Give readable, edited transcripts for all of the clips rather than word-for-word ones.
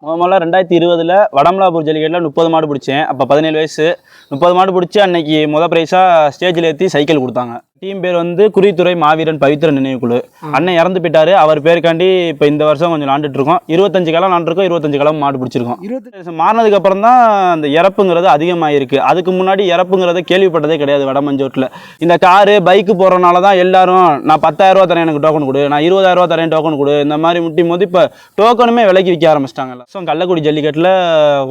முதல்ல 2020 வடமலாப்பூர் ஜல்லிக்கட்டில் 30 மாடு பிடிச்சேன். அப்போ 17 வயசு. 30 மாடு பிடிச்சி அன்னைக்கு ப்ரைஸாக ஸ்டேஜில் ஏற்றி சைக்கிள் கொடுத்தாங்க. டீம் பேர் வந்து குறித்துறை மாவீரன் பவித்திர நினைவுக்குழு. அண்ணன் இறந்து போயிட்டாரு. அவர் பேருக்காண்டி இப்போ இந்த வருஷம் கொஞ்சம் விளாண்டுட்டு இருக்கோம். 25 களம் விளாண்டுருக்கோம். 25 களம் மாடு பிடிச்சிருக்கோம். 20 மாறினதுக்கு அப்புறம் தான் அந்த இறப்புங்கிறது அதிகமாகிருக்கு. அதுக்கு முன்னாடி இறப்புங்கிறத கேள்விப்பட்டதே கிடையாது வடமஞ்சோட்டில். இந்த காரு பைக்கு போகிறனால தான் எல்லாரும் நான் 10,000 ரூபா தரேன் எனக்கு டோக்கன் கொடு, நான் 20,000 ரூபா தரேன் டோக்கன் கொடு, இந்த மாதிரி முட்டி மோதி இப்போ டோக்கனுமே விலைக்கு விற்க ஆரம்பிச்சிட்டாங்கல்ல. ஸோ கள்ளக்குடி ஜல்லிக்கட்டில்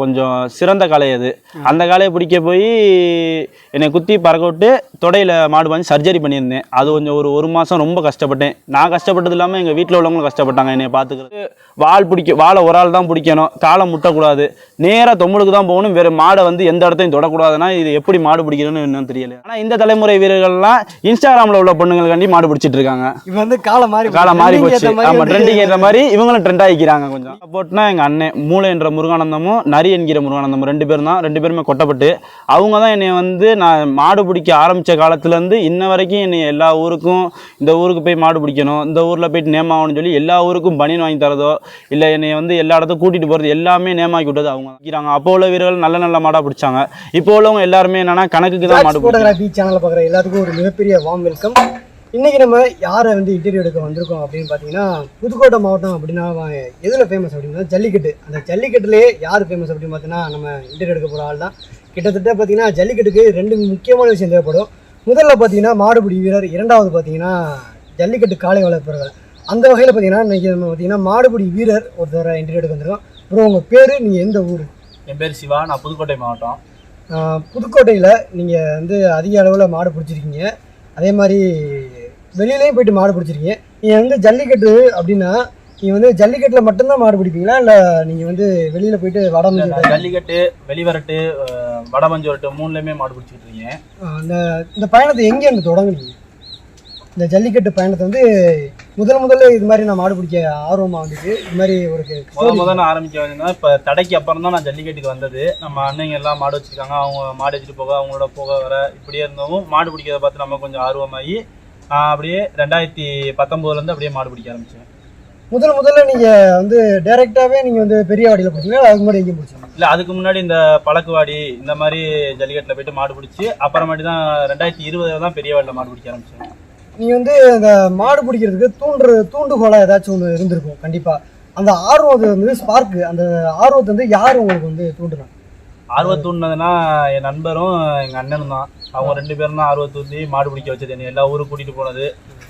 கொஞ்சம் சிறந்த காளை அது. அந்த காளையை பிடிக்க போய் என்னை குத்தி பறக்க விட்டு தொடையில் மாடு வாங்கி சர்ஜரி பண்ணியிருந்தேன். அது கொஞ்சம் ஒரு மாதம் ரொம்ப கஷ்டப்பட்டேன். நான் கஷ்டப்பட்டது இல்லாமல் எங்கள் வீட்டில் உள்ளவங்களும் கஷ்டப்பட்டாங்க என்னை பார்த்துக்கிறது. வாழை ஒரு ஆள் தான் பிடிக்கணும், காலை முட்டக்கூடாது, நேராக தொம்பலுக்கு தான் போகணும், வேறு மாடை வந்து எந்த இடத்தையும் தொடக்கூடாதுன்னா இது எப்படி மாடு பிடிக்கணும்னு இன்னும் தெரியல. ஆனால் இந்த தலைமுறை வீரர்கள்லாம் இன்ஸ்டாகிராமில் உள்ள பொண்ணுங்களுக்காண்டி மாடு பிடிச்சிட்டு இருக்காங்க. இப்போ வந்து காலை மாறி போச்சு. ஆமாம், ட்ரெண்டிங் ஏற்ற மாதிரி இவங்களும் ட்ரெண்ட் ஆகிக்கிறாங்க. கொஞ்சம் சப்போர்ட்னா எங்கள் அண்ணன் மூளை என்ற முருகானந்தமும் நரி என்கிற முருகானந்தமும் 2 பேரும் தான். 2 பேருமே கொட்டப்பட்டு அவங்க தான் என்னை வந்து நான் மாடு பிடிக்க ஆரம்பித்த காலத்துலேருந்து இன்ன வரைக்கும் என்னை எல்லா ஊருக்கும் இந்த ஊருக்கு போய் மாடு பிடிக்கணும், இந்த ஊரில் போயிட்டு நேம் ஆகணும்னு சொல்லி எல்லா ஊருக்கும் பனியன் வாங்கி தரதோ இல்லை என்னை வந்து எல்லா இடத்துக்கும் கூட்டிகிட்டு போகிறது எல்லாமே நேமாக்கி விட்டது அவங்க வைக்கிறாங்க. அப்போ உள்ள வீரர்கள் நல்ல மாடாக பிடிச்சாங்க. இப்போ உள்ளவங்க எல்லாருமே என்னன்னா கணக்குக்கு தான் மாடு. ஃபோட்டோகிராஃபி சேனலில் பார்க்குற எல்லாத்துக்கும் ஒரு மிகப்பெரிய வார்ம் வெல்கம். இன்றைக்கி நம்ம யாரை வந்து இன்டர்வியூ எடுக்க வந்திருக்கோம் அப்படின்னு பார்த்தீங்கன்னா, புதுக்கோட்டை மாவட்டம் அப்படின்னா எதில் ஃபேமஸ் அப்படின்னா ஜல்லிக்கட்டு. அந்த ஜல்லிக்கட்டுலேயே யார் ஃபேமஸ் அப்படின்னு பார்த்தீங்கன்னா நம்ம இன்டர்வியூ எடுக்க போகிற ஆள் தான். கிட்டத்தட்ட பார்த்தீங்கன்னா ஜல்லிக்கட்டுக்கு 2 முக்கியமான விஷயம் தேவைப்படும். முதல்ல பார்த்தீங்கன்னா மாடுபிடி வீரர், இரண்டாவது பார்த்தீங்கன்னா ஜல்லிக்கட்டு காளை வளர்ப்பவர்கள். அந்த வகையில் பார்த்தீங்கன்னா இன்றைக்கி நம்ம பார்த்தீங்கன்னா மாடுபிடி வீரர் ஒருத்தர இன்டர்வியூ எடுக்க வந்திருக்கோம். அப்புறம் உங்கள் பேர், நீங்கள் எந்த ஊர்? என் பேர் சிவா, நான் புதுக்கோட்டை மாவட்டம். புதுக்கோட்டையில் நீங்கள் வந்து அதிக அளவில் மாடு பிடிச்சிருக்கீங்க, அதே மாதிரி வெளியிலையும் போயிட்டு மாடு பிடிச்சிருக்கீங்க. நீங்கள் வந்து ஜல்லிக்கட்டு அப்படின்னா நீங்கள் வந்து ஜல்லிக்கட்டில் மட்டும்தான் மாடு பிடிப்பீங்களா, இல்லை நீங்கள் வந்து வெளியில் போயிட்டு வடமஞ்சு ஜல்லிக்கட்டு, வெளிவரட்டு, வடமஞ்சோரட்டு 3லையுமே மாடு பிடிச்சிக்கிட்டு இருக்கீங்க? இந்த பயணத்தை எங்கேருந்து தொடங்குனீங்க? இந்த ஜல்லிக்கட்டு பயணத்தை வந்து முதல்ல இது மாதிரி நான் மாடு பிடிக்க ஆர்வமாக வந்துட்டு இது மாதிரி ஒரு முதல்ல ஆரம்பிக்க வேண்டியதுனா இப்போ தடைக்கு அப்புறம் தான் நான் ஜல்லிக்கட்டுக்கு வந்தது. நம்ம அண்ணங்க எல்லாம் மாடு வச்சுருக்காங்க, அவங்க மாடு வச்சுட்டு போக அவங்களோட போக வர இப்படியே இருந்தவும் மாடு பிடிக்கிறத பார்த்து நம்ம கொஞ்சம் ஆர்வமாகி அப்படியே 2019 அப்படியே மாடு பிடிக்க ஆரம்பித்தேன். முதல்ல நீங்கள் வந்து டைரெக்டாகவே நீங்கள் வந்து பெரியவாடியில் பிடிச்சிங்களா, அதுக்கு முன்னாடி எங்கேயும் பிடிச்சிங்க? இல்லை, அதுக்கு முன்னாடி இந்த பழக்குவாடி இந்த மாதிரி ஜல்லிக்கட்டில் போய்ட்டு மாடு பிடிச்சி அப்புறமாட்டி தான் 2020 தான் பெரியவாடியில் மாடு பிடிக்க ஆரம்பித்தேன். நீங்கள் வந்து இந்த மாடு பிடிக்கிறதுக்கு தூண்டுகோலாக ஏதாச்சும் ஒன்று இருந்திருக்கும் கண்டிப்பாக. அந்த ஆர்வத்தை வந்து ஸ்பார்க்கு, அந்த ஆர்வத்தை வந்து யார் உங்களுக்கு வந்து தூண்டுறாங்க? ஆர்வம் தூண்டினதுன்னா என் நண்பரும் எங்கள் அண்ணனும் தான். அவங்க 2 பேரும் தான் ஆர்வத்தை தூண்டி மாடு பிடிக்க வச்சது, என்னை எல்லா ஊருக்கு கூட்டிகிட்டு போனது.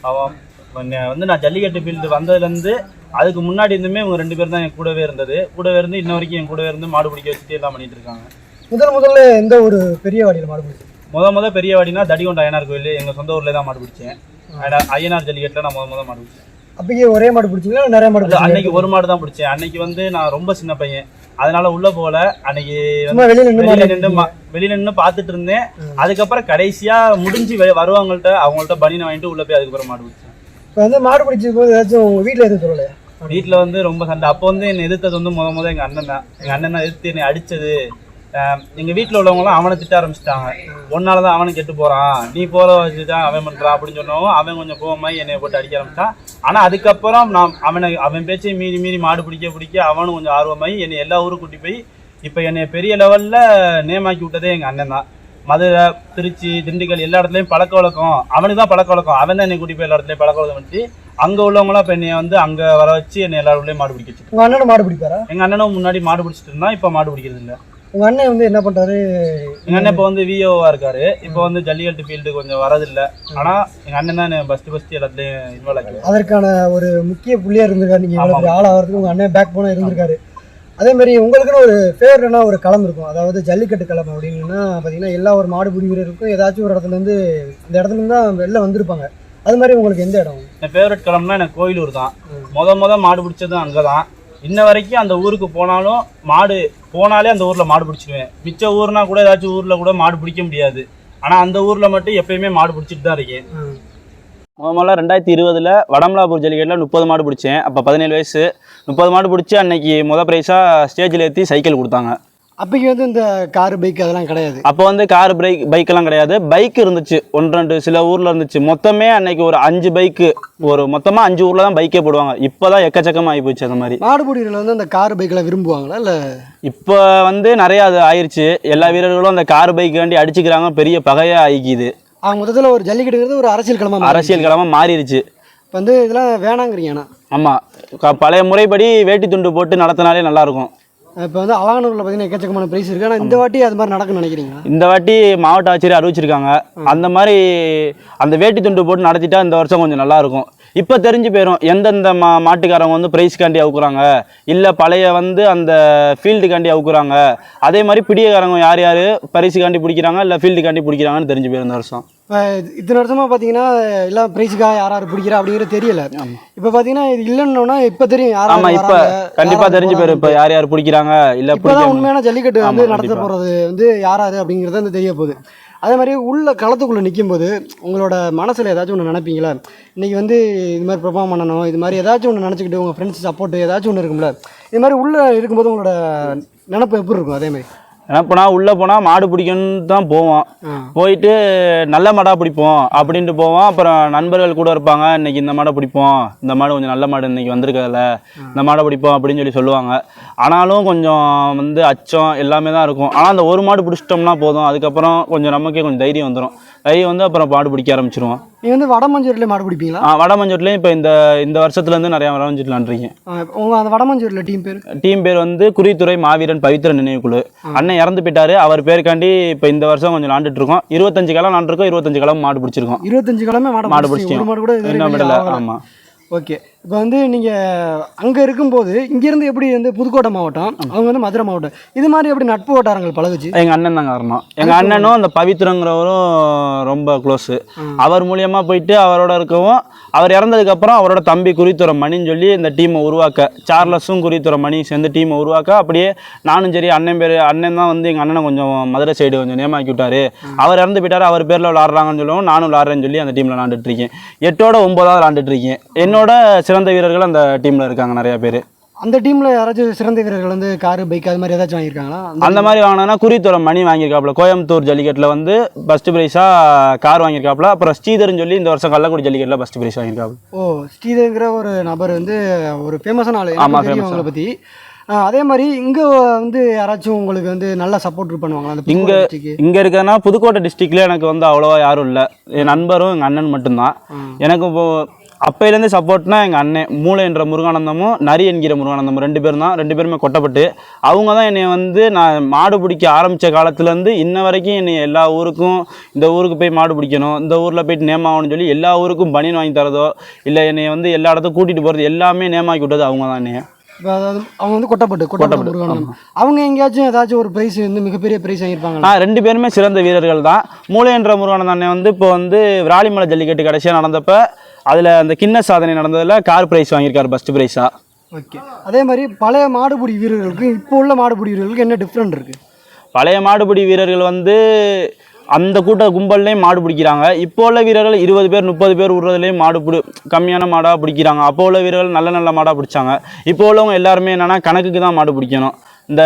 அவன் வந்து நான் ஜல்லிக்கட்டு ஃபீல்டு வந்ததுலேருந்து அதுக்கு முன்னாடி இருந்துமே இவங்க 2 பேர் தான் என் கூடவே இருந்து இன்ன வரைக்கும் என் கூடவே இருந்து மாடு பிடிக்க வச்சுட்டு எல்லாம் பண்ணிட்டு இருக்காங்க. முதல்ல எந்த ஒரு பெரிய வாடியில் மாடு பிடிச்சி? முதல் பெரிய வாடினா தடிகொண்ட ஐயனார் கோயில், எங்கள் சொந்த ஊரில் தான் மாடு பிடிச்சேன். ஐயனார் ஜல்லிக்கட்டில் நான் முதல் மாடு பிடிச்சேன். அப்பயே ஒரே மாடு பிடிச்சிங்களா, நிறைய மாடு? அன்னைக்கு ஒரு மாடு தான் பிடிச்சேன். அன்னைக்கு வந்து நான் ரொம்ப சின்ன பையன், அதனால உள்ள போல. அன்னைக்கு வெளியில நின்று பார்த்துட்டு இருந்தேன். அதுக்கப்புறம் கடைசியா முடிஞ்சு அவங்கள்ட்ட பனியனை வாங்கிட்டு உள்ள போய் அதுக்கப்புறம் மாடு பிடிச்சேன். இப்போ வந்து மாடு பிடிச்ச போது ஏதாச்சும் உங்க வீட்டில் எதுவும் சொல்லலையா? வீட்டில் வந்து ரொம்ப சண்டை. அப்போ வந்து என்னை எதிர்த்தது வந்து முதல் எங்கள் அண்ணன் தான். எங்கள் அண்ணன் தான் எதிர்த்து என்னை அடித்தது. எங்கள் வீட்டில் உள்ளவங்களாம் அவனை திட்ட ஆரம்பிச்சிட்டாங்க. ஒன்னால தான் அவனும் கெட்டு போகிறான், நீ போல வச்சுதான் அவன் பண்ணுறான் அப்படின்னு சொன்னவும் அவன் கொஞ்சம் கோவமாகி என்னை போட்டு அடிக்க ஆரம்பிச்சான். ஆனால் அதுக்கப்புறம் நான் அவன் பேச்சை மீறி மாடு பிடிக்க அவனும் கொஞ்சம் ஆர்வமாகி என்னை எல்லா ஊரும் கூட்டி போய் இப்போ என்னை பெரிய லெவலில் நேமாக்கி விட்டதே எங்கள் அண்ணன் தான். மதுரை, திருச்சி, திண்டுக்கல் எல்லா இடத்துலையும் பழக்க வழக்கம் அவனுக்கு தான். பழக்க வழக்கம் அவன் தான் என்னை கூட்டி போய் எல்லா இடத்துலையும் பழக்க வழக்கம் பண்ணி அங்கே உள்ளவங்களாம் இப்போ என்னை வந்து அங்கே வர வச்சு என்னை எல்லாருடையும் மாடு பிடிக்க வச்சு. உங்கள் அண்ணனும் மாடு பிடிப்பாரா? எங்கள் அண்ணனும் முன்னாடி மாடு பிடிச்சிட்டு இருந்தான், இப்போ மாடு பிடிக்கிறது இல்லை. உங்கள் அண்ணன் வந்து என்ன பண்ணுறாரு? எங்கள் அண்ணன் இப்போ வந்து விஓவாக இருக்காரு. இப்போ வந்து ஜல்லிக்கட்டு ஃபீல்டு கொஞ்சம் வரதில்லை. ஆனால் எங்கள் அண்ணன் தான் ஃபஸ்ட்டு எல்லாத்துலேயும் இன்வால்வ் ஆகிருக்கு. அதற்கான ஒரு முக்கிய புள்ளியாக இருந்திருக்காரு. நீங்கள் ஆளாகிறதுக்கு உங்கள் அண்ணன் பேக் போனால் இருந்திருக்காரு. அதே மாதிரி உங்களுக்குன்னு ஒரு ஃபேவரட்டான ஒரு களம் இருக்கும், அதாவது ஜல்லிக்கட்டு களம் அப்படின்னா பார்த்தீங்கன்னா எல்லா ஒரு மாடு பிடி வீரருக்கும் ஏதாச்சும் ஒரு இடத்துலேருந்து இந்த இடத்துலேருந்து தான் வெளில வந்திருப்பாங்க. அது மாதிரி உங்களுக்கு எந்த இடம்? என் ஃபேவரட் களம்னா எனக்கு கோயிலூர் தான். முதல் மாடு பிடிச்சதும் அங்கே தான். இன்ன வரைக்கும் அந்த ஊருக்கு போனாலே அந்த ஊரில் மாடு பிடிச்சிடுவேன். மிச்ச ஊர்னா கூட ஏதாச்சும் ஊரில் கூட மாடு பிடிக்க முடியாது. ஆனால் அந்த ஊரில் மட்டும் எப்பயுமே மாடு பிடிச்சிட்டு தான் இருக்கேன். முதல்ல 2020 வடமலாப்பூர் ஜல்லிக்கட்டில் 30 மாடு பிடிச்சேன். அப்போ 17 வயசு. 30 மாடு பிடிச்சி அன்னைக்கு ப்ரைஸாக ஸ்டேஜில் ஏற்றி சைக்கிள் கொடுத்தாங்க. அப்போக்கு வந்து இந்த காரு பைக் அதெல்லாம் கிடையாது. அப்போ வந்து கார் பைக்கெல்லாம் கிடையாது. பைக் இருந்துச்சு, 1-2 சில ஊரில் இருந்துச்சு. மொத்தமே அன்னைக்கு ஒரு 5 பைக்கு, ஒரு மொத்தமாக 5 ஊரில் தான் பைக்கே போடுவாங்க. இப்போ தான் எக்கச்சக்கமாக ஆகி போச்சு அந்த மாதிரி. மாடுபிடிகளில் வந்து அந்த கார் பைக்கெல்லாம் விரும்புவாங்களா இல்லை? இப்போ வந்து நிறையா அது ஆயிடுச்சு. எல்லா வீரர்களும் அந்த கார் பைக் வேண்டி அடிச்சுக்கிறாங்க, பெரிய பகையாக ஆகிக்குது. மொத்தத்தில் ஒரு ஜல்லிக்கட்டுங்கிறது ஒரு அரசியல் களமாக மாறிடுச்சு. இப்போ வந்து இதெல்லாம் வேணாங்கிறீங்கண்ணா? ஆமாம், பழைய முறைப்படி வேட்டி துண்டு போட்டு நடத்தினாலே நல்லாயிருக்கும். இப்போ வந்து அலங்காநல்லூரில் பார்த்தீங்கன்னா எக்கச்சக்கமான ப்ரைஸ் இருக்குது. ஆனால் இந்த வாட்டி அது மாதிரி நடக்கும்னு நினைக்கிறீங்களா? இந்த வாட்டி மாவட்ட ஆட்சியர் அறிவிச்சிருக்காங்க, அந்த மாதிரி அந்த வேட்டி துண்டு போட்டு நடத்திட்டா இந்த வருஷம் கொஞ்சம் நல்லாயிருக்கும். இப்போ தெரிஞ்சு போயிடும் எந்தெந்த மாட்டுக்காரங்க வந்து ப்ரைஸ்காண்டி அவுக்குறாங்க, இல்லை பழைய வந்து அந்த ஃபீல்டுக்காண்டி அவுக்குறாங்க. அதே மாதிரி பிடியக்காரங்க யார் யார் பரிசுக்காண்டி பிடிக்கிறாங்க, இல்லை ஃபீல்டுக்காண்டி பிடிக்கிறாங்கன்னு தெரிஞ்சு போயிடும் இந்த வருஷம். இப்போ இத்தனை வருஷமாக பார்த்தீங்கன்னா எல்லாம் ப்ரைஸுக்காக யார் யார் பிடிக்கிறா அப்படிங்கிறது தெரியல. இப்போ பார்த்தீங்கன்னா இது இல்லைன்னா இப்போ தெரியும் யார். ஆமாம், இப்போ கண்டிப்பாக தெரிஞ்சு போயிடும் இப்போ யார் யார் பிடிக்கிறாங்க. இல்லை இப்போ தான் உண்மையான ஜல்லிக்கட்டு வந்து நடத்த போகிறது வந்து யார் யார் அப்படிங்கிறது வந்து தெரிய போகுது. அதே மாதிரி உள்ள களத்துக்குள்ளே நிற்கும்போது உங்களோட மனசில் ஏதாச்சும் ஒன்று நினைப்பீங்களா? இன்றைக்கி வந்து இது மாதிரி பெர்ஃபார்ம் பண்ணணும், இது மாதிரி ஏதாச்சும் ஒன்று நினச்சிக்கிட்டு உங்கள் ஃப்ரெண்ட்ஸ் சப்போர்ட்டு ஏதாச்சும் ஒன்று இருக்கும்ல, இது மாதிரி உள்ளே இருக்கும்போது உங்களோட நினப்பு எப்படி இருக்கும்? அதே மாதிரி நினப்புனா உள்ளே போனால் மாடு பிடிக்கணுன்னு தான் போவோம். போயிட்டு நல்ல மாடாக பிடிப்போம் அப்படின்ட்டு போவோம். அப்புறம் நண்பர்கள் கூட இருப்பாங்க, இன்றைக்கி இந்த மாடை பிடிப்போம், இந்த மாடு கொஞ்சம் நல்ல மாடு இன்றைக்கி வந்திருக்கதில்ல, இந்த மாடை பிடிப்போம் அப்படின்னு சொல்லுவாங்க. ஆனாலும் கொஞ்சம் வந்து அச்சம் எல்லாமே தான் இருக்கும். ஆனால் அந்த ஒரு மாடு பிடிச்சிட்டோம்னா போதும், அதுக்கப்புறம் கொஞ்சம் நமக்கே கொஞ்சம் தைரியம் வந்துடும். தைரியம் வந்து அப்புறம் மாடு பிடிக்க ஆரம்பிச்சிருவோம். நீங்கள் வந்து வடமஞ்சூரில் மாடு பிடிப்பீங்களா? வடமஞ்சூர்லேயும் இப்போ இந்த வருஷத்துலேருந்து நிறையா வடமஞ்சூரில் விளாண்டுருக்கீங்க. உங்கள் அந்த வடமஞ்சூரில் டீம் பேர் வந்து குறித்துறை மாவீரன் பவித்திர நினைவுக்குழு. அண்ணன் இறந்து போயிட்டாரு, அவர் பேருக்காண்டி இப்போ இந்த வருஷம் கொஞ்சம் விளாண்டுட்டு இருக்கோம். 25 களம் விளாண்டுருக்கோம், 25 களம் மாடு பிடிச்சிருக்கோம். 25 களமே மாடு பிடிச்சிருக்கோம். ஆமாம். ஓகே, இப்போ வந்து நீங்கள் அங்கே இருக்கும்போது இங்கேருந்து எப்படி வந்து புதுக்கோட்டை மாவட்டம், அவங்க வந்து மதுரை மாவட்டம், இது மாதிரி எப்படி நட்பு வட்டாரங்கள் பழகுச்சு? எங்கள் அண்ணன் தாங்க காரணம். எங்கள் அண்ணனும் அந்த பவித்ரங்கிறவரும் ரொம்ப க்ளோஸு. அவர் மூலியமாக போயிட்டு அவரோட இருக்கவும், அவர் இறந்ததுக்கப்புறம் அவரோட தம்பி குறித்துறை மணின்னு சொல்லி இந்த டீமை உருவாக்க, சார்லஸும் குறித்துறை மணி சேர்ந்து டீமை உருவாக்க, அப்படியே நானும் சரி அண்ணன் தான் வந்து எங்கள் அண்ணனை கொஞ்சம் மதுரை சைடு கொஞ்சம் நேமாக்கி விட்டார். அவர் இறந்து போயிட்டார், அவர் பேரில் விளாட்றாங்கன்னு சொல்லவும் நானும் விளாட்றேன்னு சொல்லி அந்த டீமில் விளாண்டுட்டு இருக்கேன். 8ஓட 9ஆவது விளாண்டுட்டு இருக்கேன். என்னோட சிறந்த வீரர்கள் அந்த டீமில் இருக்காங்க நிறைய பேர். அந்த டீமில் யாராச்சும் சிறந்த வீரர்கள் வந்து காரு பைக் அது மாதிரி ஏதாச்சும் வாங்கியிருக்காங்களா? அந்த மாதிரி வாங்கினா குறித்துறை மணி வாங்கியிருக்காப்புல. கோயம்புத்தூர் ஜல்லிக்கட்டில் வந்து ஃபஸ்ட்டு ப்ரைஸாக கார் வாங்கியிருக்காப்புல. அப்புறம் ஸ்ரீதர்னு சொல்லி இந்த வருஷம் கள்ளக்குடி ஜல்லிக்கட்டில் ஃபஸ்ட்டு ப்ரைஸ் வாங்கியிருக்காப்புல. ஓ, ஸ்ரீதர்ங்கிற ஒரு நபர் வந்து ஒரு ஃபேமஸான ஆள். ஆமாம், ஃபேமஸ் அவங்களை பற்றி. அதே மாதிரி இங்கே வந்து யாராச்சும் உங்களுக்கு வந்து நல்லா சப்போர்ட் பண்ணுவாங்களா? இங்கே இருக்கிறதுனா புதுக்கோட்டை டிஸ்ட்ரிக்ட்ல எனக்கு வந்து அவ்வளோவா யாரும் இல்லை. என் நண்பரும் எங்கள் அண்ணன் மட்டும்தான். எனக்கு இப்போது அப்பையிலேருந்து சப்போர்ட்னா எங்கள் அண்ணன் மூளை என்ற முருகானந்தமும் நரி என்கிற முருகானந்தமும் 2 பேரும் தான். 2 பேருமே கொட்டப்பட்டு அவங்க தான் என்னை வந்து நான் மாடு பிடிக்க ஆரம்பித்த காலத்துலேருந்து இன்ன வரைக்கும் என்னை எல்லா ஊருக்கும், இந்த ஊருக்கு போய் மாடு பிடிக்கணும், இந்த ஊரில் போயிட்டு நேமாகணும்னு சொல்லி எல்லா ஊருக்கும் பனியன் வாங்கி தரதோ, இல்லை என்னை வந்து எல்லா இடத்துக்கும் கூட்டிகிட்டு போகிறது எல்லாமே நேமாக்கி விட்டது அவங்க தான் என்னைய. அதாவது அவங்க வந்து கொட்டப்பட்டு முருகானந்தம். அவங்க எங்கேயாச்சும் ஏதாச்சும் ஒரு ப்ரைஸ் வந்து மிகப்பெரிய ப்ரைஸ் வாங்கியிருப்பாங்க? 2 பேருமே சிறந்த வீரர்கள் தான். மூளை என்ற முருகானந்தம் அண்ணன் வந்து இப்போ வந்து விராலிமலை ஜல்லிக்கட்டு கடைசியாக நடந்தப்போ அதில் அந்த கிண்ண சாதனை நடந்ததில் கார் ப்ரைஸ் வாங்கியிருக்காரு, ஃபஸ்ட்டு ப்ரைஸாக. ஓகே, அதே மாதிரி பழைய மாடுபிடி வீரர்களுக்கு இப்போ உள்ள மாடுபிடி வீரர்களுக்கு என்ன டிஃப்ரெண்ட் இருக்குது? பழைய மாடுபிடி வீரர்கள் வந்து அந்த கும்பல்லையும் மாடு பிடிக்கிறாங்க. இப்போ உள்ள வீரர்கள் 20 பேர் 30 பேர் விடுறதுலேயும் கம்மியான மாடாக பிடிக்கிறாங்க. அப்போ உள்ள வீரர்கள் நல்ல நல்ல மாடாக பிடிச்சாங்க. இப்போ உள்ளவங்க எல்லாருமே என்னென்னா கணக்குக்கு தான் மாடு பிடிக்கணும். இந்த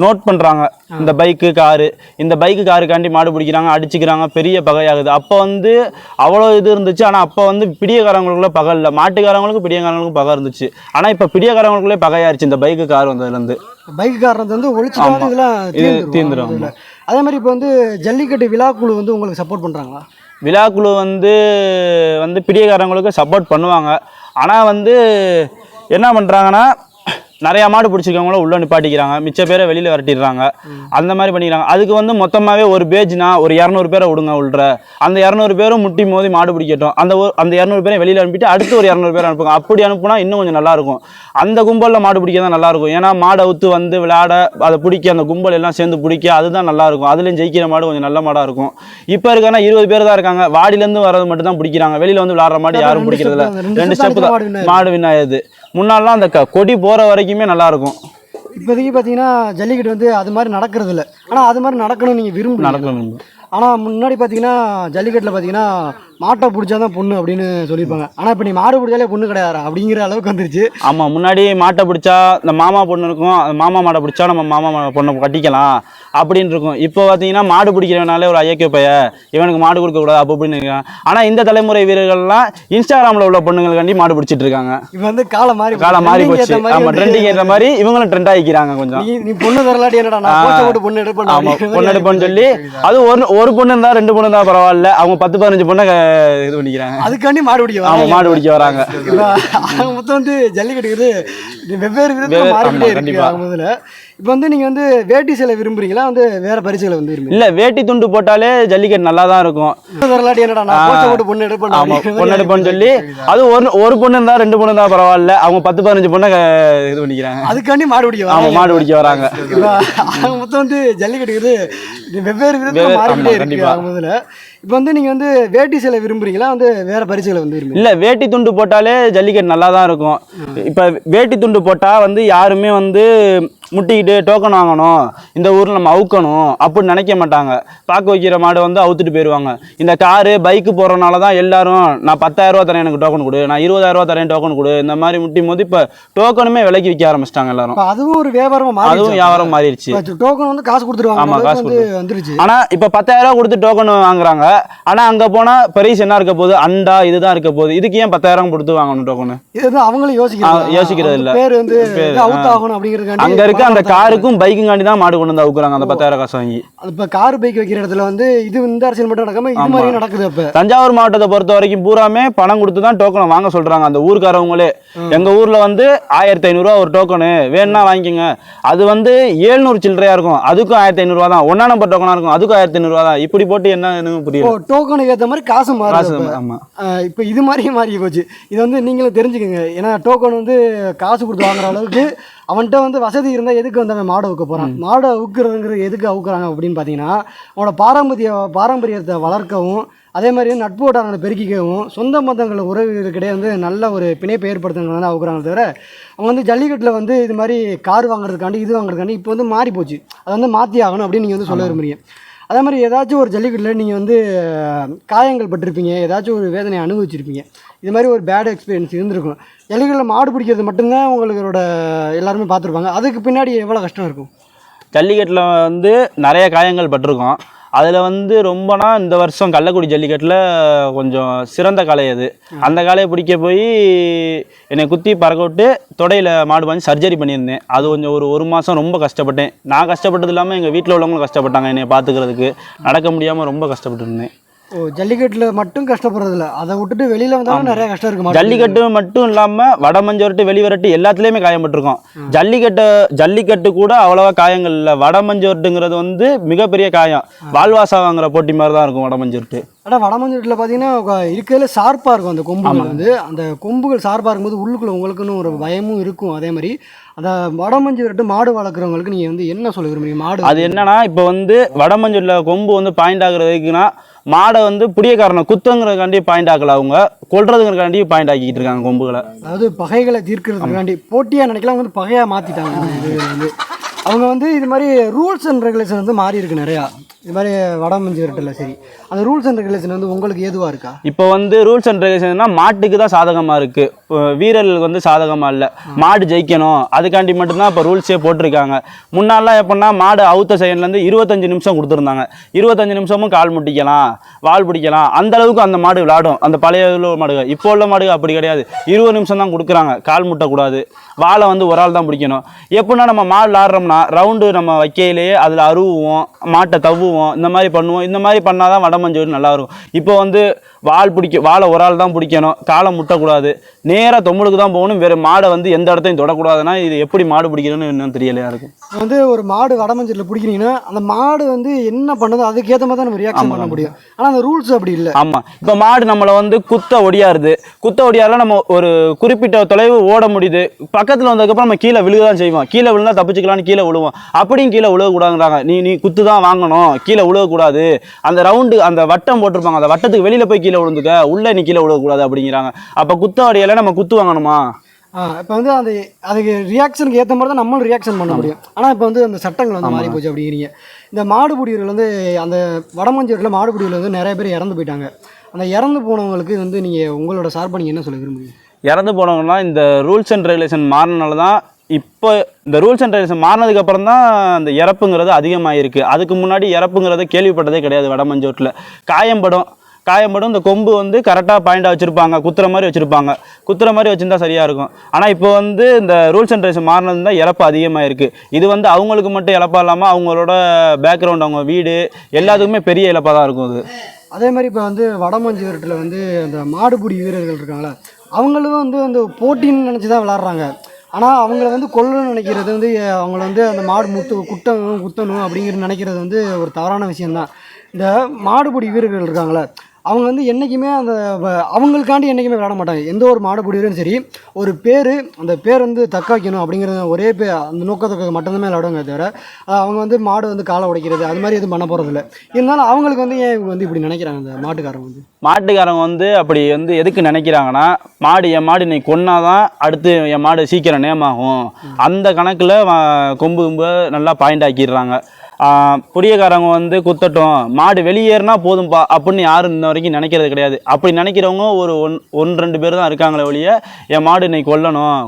நோட் பண்ணுறாங்க, இந்த பைக்கு காருக்காண்டி மாடு பிடிக்கிறாங்க, அடிச்சுக்கிறாங்க, பெரிய பகையாகுது. அப்போ வந்து அவ்வளோ இது இருந்துச்சு. ஆனால் அப்போ வந்து பிடியக்காரங்களுக்குள்ள பகை இல்லை, மாட்டுக்காரங்களுக்கும் பிடியக்காரங்களுக்கும் பகை இருந்துச்சு. ஆனால் இப்போ பிடியக்காரங்களுக்குள்ளே பகையாயிருச்சு இந்த பைக்கு கார் வந்ததுலேருந்து. பைக்கு காரது வந்து ஒழிச்சு இதெல்லாம் தீர்ந்துடும். அதே மாதிரி இப்போ வந்து ஜல்லிக்கட்டு விழாக்குழு வந்து உங்களுக்கு சப்போர்ட் பண்ணுறாங்களா? விழாக்குழு வந்து பிடியக்காரங்களுக்கு சப்போர்ட் பண்ணுவாங்க. ஆனால் வந்து என்ன பண்ணுறாங்கன்னா நிறையா மாடு பிடிச்சிருக்கவங்கள உள்ளே நிப்பாட்டிக்கிறாங்க, மிச்ச பேரை வெளியில் விரட்டிடுறாங்க, அந்த மாதிரி பண்ணிக்கிறாங்க. அதுக்கு வந்து மொத்தமாகவே ஒரு பேஜ்னா ஒரு 200 பேரை விடுங்க உள்ள. அந்த 200 பேரும் முட்டி மோதி மாடு பிடிக்கட்டும். அந்த 200 பேரை வெளியில் அனுப்பிட்டு அடுத்து ஒரு 200 பேரை அனுப்புங்க. அப்படி அனுப்புனா இன்னும் கொஞ்சம் நல்லாயிருக்கும். அந்த கும்பலில் மாடு பிடிக்க தான் நல்லாயிருக்கும். ஏன்னா மாடை அவுத்து வந்து விளையாட, அதை பிடிக்க, அந்த கும்பல் எல்லாம் சேர்ந்து பிடிக்க, அதுதான் நல்லாயிருக்கும். அதுலேயும் ஜெயிக்கிற மாடு கொஞ்சம் நல்ல மாடாக இருக்கும். இப்போ இருக்கானா 20 பேர் தான் இருக்காங்க, வாடிலேருந்து வரது மட்டும் தான் பிடிக்கிறாங்க. வெளியில் வந்து விளாட்ற மாடு யாரும் பிடிக்கிறதில்ல. 2 ஸ்டெப்பு தான் மாடு வின்னாயது. முன்னாலாம் அந்த கொடி போகிற வரைக்குமே நல்லாயிருக்கும். இப்போதைக்கு பார்த்தீங்கன்னா ஜல்லிக்கட்டு வந்து அது மாதிரி நடக்கிறது இல்லை. ஆனால் அது மாதிரி நடக்கணும்னு நீங்கள் நடக்கணும். ஆனால் முன்னாடி பார்த்தீங்கன்னா ஜல்லிக்கட்டில் பார்த்தீங்கன்னா மாட்டை பிடிச்சாதான் பொண்ணு அப்படின்னு சொல்லியிருப்பாங்க. ஆனால் இப்போ நீ மாடு பிடிச்சாலே பொண்ணு கிடையாது அப்படிங்கிற அளவுக்கு வந்துருச்சு. ஆமாம், முன்னாடி மாட்டை பிடிச்சா இந்த மாமா பொண்ணு இருக்கும், அந்த மாமா மாடை பிடிச்சா நம்ம பொண்ணை கட்டிக்கலாம் அப்படின்னு இருக்கும். இப்போ பார்த்தீங்கன்னா மாடு பிடிக்கிறவனாலே ஒரு ஐயக்கிய பைய, இவனுக்கு மாடு கொடுக்கக்கூடாது அப்போ அப்படின்னு இருக்காங்க. ஆனால் இந்த தலைமுறை வீரர்கள்லாம் இன்ஸ்டாகிராமில் உள்ள பொண்ணுங்களுக்காண்டி மாடு பிடிச்சிட்டு இருக்காங்க. இப்போ வந்து காலம் மாறி போச்சு. ஆமாம், ட்ரெண்டிங் ஏற்ற மாதிரி இவங்களும் ட்ரெண்ட் ஆகிக்கிறாங்க. கொஞ்சம் நீ பொண்ணு தரலாட்டி என்னடா நான் கோச்சை போட்டு பொண்ணு எடுப்பேன். ஆமாம், பொண்ணு எடுப்பேன்னு சொல்லி அது ஒரு பொண்ணு இருந்தால் 2 பொண்ணு இருந்தால் பரவாயில்ல, அவங்க 10-15 பொண்ணை இது பண்ணிக்கிறாங்க. அதுக்காண்டி மாடு பிடிக்க ஆமாம், மாடு பிடிக்க வராங்க. மொத்தம் வந்து ஜல்லிக்கட்டு வெவ்வேறு விதத்தில் மாறிக்கிட்டே இருக்கு. முதல்ல இப்போ வந்து நீங்கள் வந்து வேட்டி சேலை விரும்புறீங்களா, வந்து வேற பரிசுகளை வந்து விரும்புறீங்க? இல்லை, வேட்டி துண்டு போட்டாலே ஜல்லிக்கட்டு நல்லா தான் இருக்கும். வரலாட்டி என்னடா நான் கோச்சை போட்டு பொண்ணு எடுப்பேன். ஆமாம், பொண்ணு எடுப்பேன்னு சொல்லி அது ஒரு பொண்ணு இருந்தால் 2 பொண்ணு இருந்தால் பரவாயில்ல, அவங்க 10-15 பொண்ணை இது பண்ணிக்கிறாங்க. அதுக்காண்டி மாடு பிடிக்க ஆமாம், மாடு பிடிக்க வராங்க. மொத்தம் வந்து ஜல்லிக்கட்டு வெவ்வேறு விதத்தில் மாறிக்கிட்டே இருக்கு. முதல்ல இப்போ வந்து நீங்கள் வந்து வேட்டி சேலை விரும்புறீங்களா, வந்து வேற பரிசுகளை வந்து விரும்புறீங்க? இல்லை, வேட்டி துண்டு போட்டாலே ஜல்லிக்கட்டு நல்லா தான் இருக்கும். இப்போ வேட்டி துண்டு போட்டால் வந்து யாருமே வந்து முட்டிக்கிட்டு டோக்கன் வாங்கணும், இந்த ஊரில் நம்ம அவுக்கணும் அப்படின்னு நினைக்க மாட்டாங்க. பார்க்க வைக்கிற மாடு வந்து அவுத்துட்டு போயிடுவாங்க. இந்த காரு பைக்கு போகிறனால தான் எல்லாரும் நான் 10,000 ரூபா தரேன் எனக்கு டோக்கன் கொடு, நான் 20,000 ரூபா தரேன் டோக்கன் கொடு, இந்த மாதிரி முட்டும் போது இப்போ டோக்கனுமே விலைக்கு விற்க ஆரம்பிச்சிட்டாங்க எல்லாரும். அதுவும் ஒரு வியாபாரம், அதுவும் வியாபாரம் மாறிடுச்சு. டோக்கன் வந்து காசு கொடுத்துருவாங்க. ஆமாம், காசு வந்துருச்சு. ஆனால் இப்போ 10,000 ரூபா கொடுத்து டோக்கன் வாங்குறாங்க. ஆனால் அங்கே போனால் பிரைஸ் என்ன இருக்க போகுது, அண்டா இதுதான் இருக்க போகுது. இதுக்கு ஏன் 10,000 கொடுத்து வாங்கணும் டோக்கனு? இதுதான் அவங்களும் யோசிக்கிறது இல்லை. பேர் வந்து அவுட் ஆகணும் அப்படிங்கிறது. அங்கே இருக்க அந்த காருக்கும் பைக்குங்காண்டி தான் மாடு கொண்டு வந்து அவுக்குறாங்க அந்த 10,000 காசு வாங்கி. இப்போ கார் பைக் வைக்கிற இடத்துல வந்து இது இந்த அரசியல் மட்டும் நடக்காம இது மாதிரி நடக்குது. அப்போ தஞ்சாவூர் மாவட்டத்தை பொறுத்த வரைக்கும் பூராமே பணம் கொடுத்து தான் டோக்கன் வாங்க சொல்றாங்க அந்த ஊருக்காரவங்களே. எங்க ஊர்ல வந்து 1500 ரூபா ஒரு டோக்கனு வேணும்னா வாங்கிக்கோங்க. அது வந்து 700 சில்லறையா இருக்கும், அதுக்கும் 1500 ரூபா தான். 1 நம்பர் டோக்கனா இருக்கும், அதுக்கும் 1500 ரூபா தான். இப்படி போட்டு என்ன புரியல. டோக்கனுக்கு ஏற்ற மாதிரி காசு மாறுது. ஆமா, இப்போ இது மாதிரி மாறி போச்சு. இது வந்து நீங்களும் தெரிஞ்சுக்கோங்க. ஏன்னா டோக்கன் வந்து காசு கொடுத்து வாங்குற அளவுக்கு அவன்கிட்ட வந்து வசதி இருந்தால் எதுக்கு வந்து அவன் மாடை ஊக்க போகிறான்? மாடை ஊக்குறதுங்கிறது எதுக்கு அவுக்குறாங்க அப்படின்னு பார்த்தீங்கன்னா, அவனோட பாரம்பரியத்தை வளர்க்கவும், அதே மாதிரி நட்பு வட்டாரங்களை பெருக்கிக்கவும், சொந்த பந்தங்கள் உறவுகளுக்கிடையே வந்து நல்ல ஒரு பிணைப்பை ஏற்படுத்துறதுனால அவுக்குறாங்க. தவிர அவங்க வந்து ஜல்லிக்கட்டில் வந்து இது மாதிரி கார் வாங்குறதுக்காண்டி இது வாங்குறதுக்காண்டி இப்போ வந்து மாறி போச்சு. அதை வந்து மாற்றி ஆகணும் அப்படின்னு நீங்கள் வந்து சொல்ல விரும்புறீங்க. அதே மாதிரி ஏதாச்சும் ஒரு ஜல்லிக்கட்டில் நீங்கள் வந்து காயங்கள் பட்டிருப்பீங்க, ஏதாச்சும் ஒரு வேதனையை அனுபவிச்சிருப்பீங்க. இது மாதிரி ஒரு பேட் எக்ஸ்பீரியன்ஸ் இருந்திருக்கும். ஜல்லிக்கட்டில் மாடு பிடிக்கிறது மட்டும்தான் உங்களோட எல்லாருமே பார்த்துருப்பாங்க. அதுக்கு பின்னாடி எவ்வளோ கஷ்டம் இருக்கும்? ஜல்லிக்கட்டில் வந்து நிறைய காயங்கள் பட்டிருக்கோம். அதில் வந்து ரொம்பனா இந்த வருஷம் கள்ளக்குடி ஜல்லிக்கட்டில் கொஞ்சம் சிறந்த காளை அது. அந்த காளையை பிடிக்க போய் என்னை குத்தி பறக்க விட்டு தொடையில் மாடு வாங்கி சர்ஜரி பண்ணியிருந்தேன். அது கொஞ்சம் ஒரு மாதம் ரொம்ப கஷ்டப்பட்டேன். நான் கஷ்டப்பட்டது இல்லாமல் எங்கள் வீட்டில் உள்ளவங்களும் கஷ்டப்பட்டாங்க என்னை பார்த்துக்கிறதுக்கு. நடக்க முடியாமல் ரொம்ப கஷ்டப்பட்டு இருந்தேன். ஜல்லிக்கட்டில் மட்டும் கஷ்டப்படுறதில்ல, அதை விட்டுட்டு வெளியில் வந்தாலும் நிறைய கஷ்டம் இருக்கும். ஜல்லிக்கட்டு மட்டும் இல்லாமல் வடமஞ்சு வெளிவரட்டு எல்லாத்துலேயுமே காயப்பட்டிருக்கோம். ஜல்லிக்கட்டு கூட அவ்வளோவா காயங்கள் இல்லை. வடமஞ்சு வந்து மிகப்பெரிய காயம். வால்வாசா வாங்குற போட்டி மாதிரி தான் இருக்கும் வடமஞ்சு. ஆனால் வடமஞ்சூட்டில் பார்த்தீங்கன்னா இருக்கிறதுல ஷார்ப்பாக இருக்கும் அந்த கொம்புகள். வந்து அந்த கொம்புகள் ஷார்ப்பாக இருக்கும்போது உள்ளுக்குள்ளே உங்களுக்குன்னு ஒரு பயமும் இருக்கும். அதே மாதிரி அந்த வடமஞ்சூட்டு மாடு வளர்க்குறவங்களுக்கு நீங்கள் வந்து என்ன சொல்ல விரும்புறீங்க? மாடு அது என்னன்னா, இப்போ வந்து வடமஞ்சூரில் கொம்பு வந்து பாயிண்ட் ஆகுறதுக்குன்னா மாடை வந்து புடிய காரணம் குத்துங்கிறதுக்காண்டி பாயிண்ட் ஆக்கல, அவங்க கொல்றதுங்கிறக்காண்டி பாயிண்ட் ஆக்கிட்டு இருக்காங்க கொம்புகளை. அதாவது பகைகளை தீர்க்கிறதுக்காண்டி போட்டியாக நினைக்கலாம் வந்து பகையாக மாற்றிட்டாங்க. இது வந்து அவங்க வந்து இது மாதிரி ரூல்ஸ் அண்ட் ரெகுலேஷன் வந்து மாறி இருக்கு நிறையா. இது மாதிரி வடமஞ்சு விரட்டில் சரி, அந்த ரூல்ஸ் அண்ட் ரெகுலேஷன் வந்து உங்களுக்கு ஏதுவாக இருக்கா? இப்போ வந்து ரூல்ஸ் அண்ட் ரெகுலேஷன்னா மாட்டுக்கு தான் சாதகமாக இருக்குது, வீரர்களுக்கு வந்து சாதகமாக இல்லை. மாடு ஜெயிக்கணும் அதுக்காண்டி மட்டும்தான் இப்போ ரூல்ஸே போட்டிருக்காங்க. முன்னாலாம் எப்படின்னா மாடு அவுத்த செகண்ட்லேருந்து 25 நிமிஷம் கொடுத்துருந்தாங்க. 25 நிமிஷமும் கால் முட்டிக்கலாம், வால் பிடிக்கலாம், அந்த அளவுக்கு அந்த மாடு விளையாடும். அந்த பழைய மாடுகள். இப்போ உள்ள மாடுகள் அப்படி கிடையாது. 20 நிமிஷம் தான் கொடுக்குறாங்க. கால் முட்டக்கூடாது, வாழை வந்து ஒரு ஆள் தான் பிடிக்கணும். எப்படின்னா நம்ம மாடு விளாட்றோம்னா ரவுண்டு நம்ம வைக்கையிலேயே அதில் அருவுவோம், மாட்டை தவ்வுவோம், இந்த மாதிரி பண்ணுவோம். இந்த மாதிரி பண்ணால் தான் வடமஞ்சூர் நல்லா இருக்கும். இப்போ வந்து வாழை ஒரு ஆள் தான் பிடிக்கணும், காலை முட்டக்கூடாது, நேராக தொம்பளுக்கு தான் போகணும், வேறு மாடை வந்து எந்த இடத்தையும் தொடக்கூடாதுன்னா இது எப்படி மாடு பிடிக்கணும்னு இன்னும் தெரியலையா இருக்கும். வந்து ஒரு மாடு வடமஞ்சூரில் பிடிக்கிறீங்கன்னா அந்த மாடு வந்து என்ன பண்ணுதோ அதுக்கேற்ற மாதிரி தான் நம்ம ரியாக்ஷன் பண்ண முடியும். ஆனால் அந்த ரூல்ஸ் அப்படி இல்லை. ஆமாம், இப்போ மாடு நம்மளை வந்து குத்த ஒடியாரில் நம்ம ஒரு குறிப்பிட்ட தொலைவு ஓட முடியுது, பக்கத்தில் வந்ததுக்கப்புறம் நம்ம கீழே விழுகதான் செய்வோம். கீழே விழுந்தா தப்பிச்சுக்கலான்னு கீழே விழுவோம். அப்படியும் கீழே விழுகக்கூடாதுங்கிறாங்க. நீ குத்து தான் வாங்கணும், கீழே விழுகக்கூடாது. அந்த ரவுண்டு அந்த வட்டம் போட்டிருப்பாங்க, அந்த வட்டத்துக்கு வெளியில் போய் கீழே விழுந்துக்க, உள்ளே நீ கீழே விழுகக்கூடாது அப்படிங்கிறாங்க. அப்போ குத்த வடியால நம்ம குத்து வாங்கணுமா? இப்போ வந்து அதுக்கு ரியாக்ஷனுக்கு ஏற்ற மாதிரி தான் நம்மளும் ரியாக்ஷன் பண்ண முடியும். ஆனால் இப்போ வந்து அந்த சட்டங்கள் வந்து மாறி போச்சு அப்படிங்கிறீங்க. இந்த மாடுபிடிகள் வந்து அந்த வடமஞ்சூரில் மாடுபிடிகள் வந்து நிறைய பேர் இறந்து போயிட்டாங்க. அந்த இறந்து போனவங்களுக்கு வந்து நீங்கள் உங்களோட சார்பாக நீங்கள் என்ன சொல்ல விரும்புறீங்க? இறந்து போனவங்கலாம் இந்த ரூல்ஸ் அண்ட் ரெகுலேஷன் மாறினால தான் இப்போ இந்த ரூல்ஸ் அண்ட் ரெகுலேஷன் மாறினதுக்கு அப்புறம் தான் இந்த இறப்புங்கிறது அதிகமாகிருக்கு. அதுக்கு முன்னாடி இறப்புங்கிறத கேள்விப்பட்டதே கிடையாது. வடமஞ்சோட்டில் காயம்படும் இந்த கொம்பு வந்து கரெக்டாக பாயிண்டாக வச்சுருப்பாங்க, குத்துற மாதிரி வச்சுருப்பாங்க. குத்துற மாதிரி வச்சுருந்தா சரியாக இருக்கும். ஆனால் இப்போ வந்து இந்த ரூல்ஸ் அண்ட் ரெகுலேஷன் மாறினது தான் இறப்பு அதிகமாகிருக்கு. இது வந்து அவங்களுக்கு மட்டும் இழப்பாக இல்லாமல் அவங்களோட பேக்ரவுண்ட், அவங்க வீடு எல்லாத்துக்குமே பெரிய இழப்பாக தான் இருக்கும் அது. அதே மாதிரி இப்போ வந்து வடமஞ்சூரத்தில் வந்து அந்த மாடுபிடி வீரர்கள் இருக்காங்களா, அவங்களும் வந்து அந்த போட்டின்னு நினச்சி தான் விளாட்றாங்க. ஆனால் அவங்கள வந்து கொல்லணும்னு நினைக்கிறது வந்து அவங்கள வந்து அந்த மாடு குத்தணும் அப்படிங்கிறது நினைக்கிறது வந்து ஒரு தவறான விஷயந்தான். இந்த மாடுபிடி வீரர்கள் இருக்காங்களே, அவங்க வந்து என்றைக்குமே அவங்களுக்காண்டி என்றைக்குமே விளையாட மாட்டாங்க. எந்த ஒரு மாடுபிடி வீரரும் சரி, ஒரு பேர், அந்த பேர் வந்து தக்க வைக்கணும் அப்படிங்கிறது ஒரே அந்த நோக்கத்துக்கு மட்டும்தான் விளையாடுவாங்க. தவிர அவங்க வந்து மாடு வந்து காலை உடைக்கிறது அது மாதிரி எதுவும் பண்ண போகிறதில்ல. இருந்தாலும் அவங்களுக்கு வந்து ஏன் இவங்க வந்து இப்படி நினைக்கிறாங்க? அந்த மாட்டுக்காரங்க வந்து அப்படி வந்து எதுக்கு நினைக்கிறாங்கன்னா, என் மாடு இன்னைக்கு கொன்னாதான் அடுத்து என் மாடு சீக்கிரம் நேமாகும், அந்த கணக்கில் கொம்பு நல்லா பாயிண்ட் ஆக்கிடுறாங்க. புடியக்காரங்க வந்து குத்தட்டும், மாடு வெளியேறினா போதும்பா அப்படின்னு யாரும் இன்ன வரைக்கும் நினைக்கிறது கிடையாது. அப்படி நினைக்கிறவங்க ஒரு ஒன்று ரெண்டு பேர் தான் இருக்காங்களே ஒழிய, என் மாடு இன்னைக்கு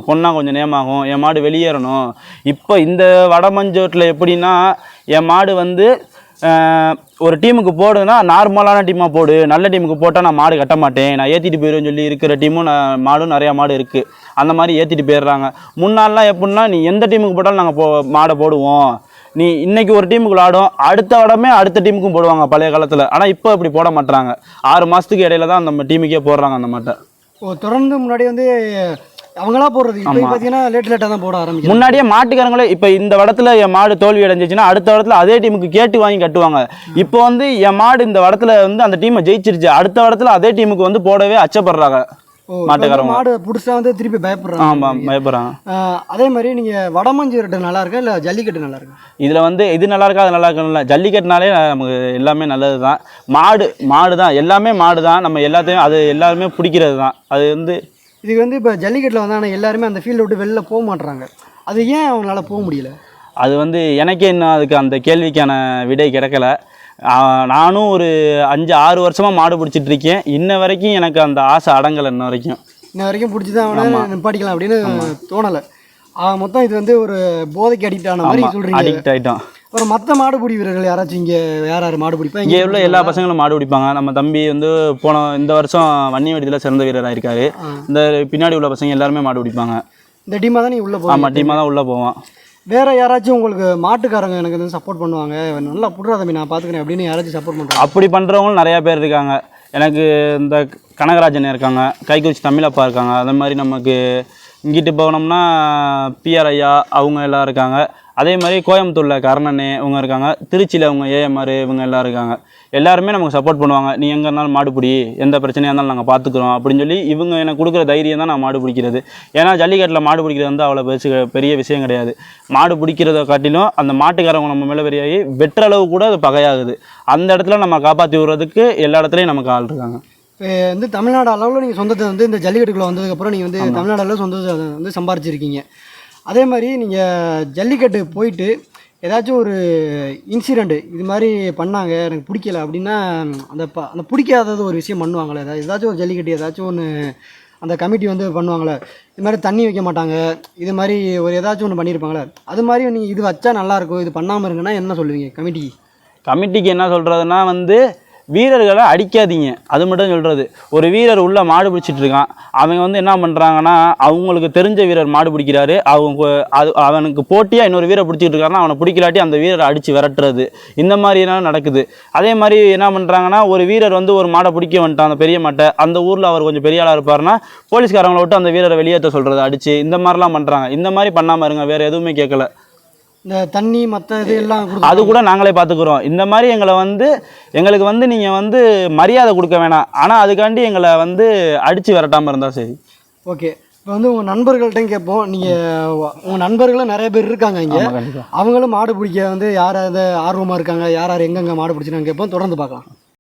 கொன்னா கொஞ்சம் நேமாகும், என் மாடு வெளியேறணும். இப்போ இந்த வடமஞ்சோட்டில் எப்படின்னா, என் மாடு வந்து ஒரு டீமுக்கு போடுதுன்னா நார்மலான டீமாக போடு, நல்ல டீமுக்கு போட்டால் நான் மாடு கட்ட மாட்டேன், நான் ஏற்றிட்டு போயிடுவேன்னு சொல்லி இருக்கிற டீமும் மாடும் நிறையா மாடு இருக்குது. அந்த மாதிரி ஏற்றிட்டு போயிடுறாங்க. முன்னாடிலாம் எப்படின்னா, நீ எந்த டீமுக்கு போட்டாலும் நாங்கள் மாடை போடுவோம், நீ இன்னைக்கு ஒரு டீமுக்கு விளாடும், அடுத்த இடமே அடுத்த டீமுக்கும் போடுவாங்க பழைய காலத்தில். ஆனால் இப்போ அப்படி போட மாட்டாங்க. 6 மாதத்துக்கு இடையில தான் அந்த டீமுக்கே போடுறாங்க அந்த மாட்டை. தொடர்ந்து முன்னாடி வந்து அவங்களா போடுறது, இப்போ பார்த்தீங்கன்னா லேட்டாக தான் போட ஆரம்பிக்கும். முன்னாடியே மாட்டுக்காரங்களே இப்போ இந்த இடத்துல என் மாடு தோல்வி அடைஞ்சிச்சுன்னா அடுத்த இடத்துல அதே டீமுக்கு கேட்டு வாங்கி கட்டுவாங்க. இப்போ வந்து என் மாடு இந்த இடத்துல வந்து அந்த டீமை ஜெயிச்சிருச்சு, அடுத்த இடத்துல அதே டீமுக்கு வந்து போடவே அச்சப்படுறாங்க மாட்டுக்காரங்க. மாடு புதுசாக வந்து திருப்பி பயப்படுறாங்க. ஆமாம், பயப்படுறாங்க. அதே மாதிரி நீங்கள் வடமஞ்சூரட்டு நல்லா இருக்கா இல்லை ஜல்லிக்கட்டு நல்லா இருக்கா? இதில் வந்து இது நல்லா இருக்கா அது நல்லா இருக்கா? ஜல்லிக்கட்டுனாலே நமக்கு எல்லாமே நல்லது தான். மாடு தான், எல்லாமே மாடு தான். நம்ம எல்லாத்தையும் அது எல்லாருமே பிடிக்கிறது தான். அது வந்து இதுக்கு வந்து இப்போ ஜல்லிக்கட்டில் வந்து ஆனால் எல்லாருமே அந்த ஃபீல்டை விட்டு வெளில போக மாட்டுறாங்க. அது ஏன் அவங்களால போக முடியல? அது வந்து எனக்கே இன்னும் அதுக்கு அந்த கேள்விக்கான விடை கிடைக்கல. நானும் ஒரு 5-6 வருஷமாக மாடு பிடிச்சிட்டு இருக்கேன். இன்ன வரைக்கும் எனக்கு அந்த ஆசை அடங்கலை. இன்ன வரைக்கும் பிடிச்சி தான் அவனை நிப்பாட்டிக்கலாம் அப்படின்னு தோணலை. மொத்தம் இது வந்து ஒரு போதைக்கு அடிக்ட் ஆன மாதிரி சொல்கிறீங்க. அடிக்ட் ஆகிட்டோம். அப்புறம் மற்ற மாடுபிடி வீரர்கள் யாராச்சும் இங்கே யார் மாடு பிடிப்பா? இங்கே உள்ள எல்லா பசங்களும் மாடு பிடிப்பாங்க. நம்ம தம்பி வந்து இந்த வருஷம் வன்னியவடியில் சிறந்த வீரராக இருக்காரு. இந்த பின்னாடி உள்ள பசங்க எல்லாருமே மாடு பிடிப்பாங்க. இந்த டீமாக தான் நீ உள்ளே போவோம்? ஆமாம், டீமாக தான் உள்ளே போவோம். வேறு யாராச்சும் உங்களுக்கு மாட்டுக்காரங்க எனக்கு வந்து சப்போர்ட் பண்ணுவாங்க, நல்லா புடுறா தம்பி நான் பார்த்துக்கிறேன் அப்படின்னு யாராச்சும் சப்போர்ட் பண்ணுறாங்க? அப்படி பண்ணுறவங்களும் நிறையா பேர் இருக்காங்க. எனக்கு இந்த கனகராஜன் இருக்காங்க, கைக்குறிச்சி தமிழப்பா இருக்காங்க. அதே மாதிரி நமக்கு இங்கிட்டு போனோம்னா பிஆர் ஐயா அவங்க எல்லாம் இருக்காங்க. அதே மாதிரி கோயம்புத்தூரில் கர்ணனே இவங்க இருக்காங்க. திருச்சியில் அவங்க ஏஎம்ஆர் இவங்க எல்லாம் இருக்காங்க. எல்லாருமே நமக்கு சப்போர்ட் பண்ணுவாங்க. நீ எங்கே இருந்தாலும் மாடு பிடி, எந்த பிரச்சனையாக இருந்தாலும் நாங்கள் பார்த்துக்குறோம் அப்படின்னு சொல்லி இவங்க எனக்கு கொடுக்குற தைரியம் தான் நான் மாடு பிடிக்கிறது. ஏன்னா ஜல்லிக்கட்டில் மாடு பிடிக்கிறது வந்து அவ்வளோ பெரிய விஷயம் கிடையாது. மாடு பிடிக்கிறத காட்டிலும் அந்த மாட்டுக்காரவங்க நம்ம மேலே பெரியாகி வெற்ற அளவு கூட அது பகையாகுது. அந்த இடத்துல நம்ம காப்பாற்றி விடுறதுக்கு எல்லா இடத்துலையும் நமக்கு ஆள் இருக்காங்க. இப்போ வந்து தமிழ்நாடு அளவில் நீங்கள் சொந்தத்தை வந்து இந்த ஜல்லிக்கட்டுக்குள்ளே வந்ததுக்கப்புறம் நீங்கள் வந்து தமிழ்நாடு அளவில் சொந்தத்தை வந்து சம்பாரிச்சிருக்கீங்க. அதே மாதிரி நீங்கள் ஜல்லிக்கட்டு போயிட்டு ஏதாச்சும் ஒரு இன்சிடெண்ட்டு இது மாதிரி பண்ணாங்க எனக்கு பிடிக்கல அப்படின்னா அந்த பிடிக்காதது ஒரு விஷயம் பண்ணுவாங்களே, ஏதாச்சும் ஒரு ஜல்லிக்கட்டு ஏதாச்சும் ஒன்று அந்த கமிட்டி வந்து பண்ணுவாங்களே, இது மாதிரி தண்ணி வைக்க மாட்டாங்க, இது மாதிரி ஒரு ஏதாச்சும் ஒன்று பண்ணியிருப்பாங்களே, அது மாதிரி நீங்கள் இது வச்சா நல்லாயிருக்கும், இது பண்ணாமல் இருங்கன்னா என்ன சொல்லுவீங்க கமிட்டிக்கு? என்ன சொல்கிறதுனா வந்து வீரர்களை அடிக்காதீங்க, அது மட்டும் சொல்கிறது. ஒரு வீரர் உள்ள மாடு பிடிச்சிட்டு இருக்கான், அவங்க வந்து என்ன பண்ணுறாங்கன்னா அவங்களுக்கு தெரிஞ்ச வீரர் மாடு பிடிக்கிறாரு, அவனுக்கு போட்டியாக இன்னொரு வீரர் பிடிச்சிட்டு இருக்காருன்னா அவனை பிடிக்கலாட்டி அந்த வீரரை அடித்து விரட்டுறது, இந்த மாதிரிலாம் நடக்குது. அதே மாதிரி என்ன பண்ணுறாங்கன்னா ஒரு வீரர் வந்து ஒரு மாடை பிடிக்க வந்துட்டான், அந்த பெரிய மாட்டை, அந்த ஊரில் அவர் கொஞ்சம் பெரிய ஆளாக இருப்பாருன்னா போலீஸ்காரங்களை விட்டு அந்த வீரரை வெளியேற்ற சொல்கிறது, அடித்து இந்த மாதிரிலாம் பண்ணுறாங்க. இந்த மாதிரி பண்ணாமல் இருங்க, வேறு எதுவுமே கேட்கல. இந்த தண்ணி மற்ற இது எல்லாம் அது கூட நாங்களே பார்த்துக்குறோம். இந்த மாதிரி எங்களுக்கு வந்து நீங்கள் வந்து மரியாதை கொடுக்க வேணாம், ஆனால் அதுக்காண்டி எங்களை வந்து அடித்து விரட்டாமல் இருந்தால் சரி. ஓகே. இப்போ வந்து உங்கள் நண்பர்கள்ட்டையும் கேட்போம், நீங்கள் உங்கள் நண்பர்களும் நிறைய பேர் இருக்காங்க இங்கே, அவங்களும் மாடு பிடிக்க வந்து யார் ஆர்வமாக இருக்காங்க, யார் எங்கெங்கே மாடு பிடிச்சிருக்காங்க கேட்போம். தொடர்ந்து பார்க்கலாம்.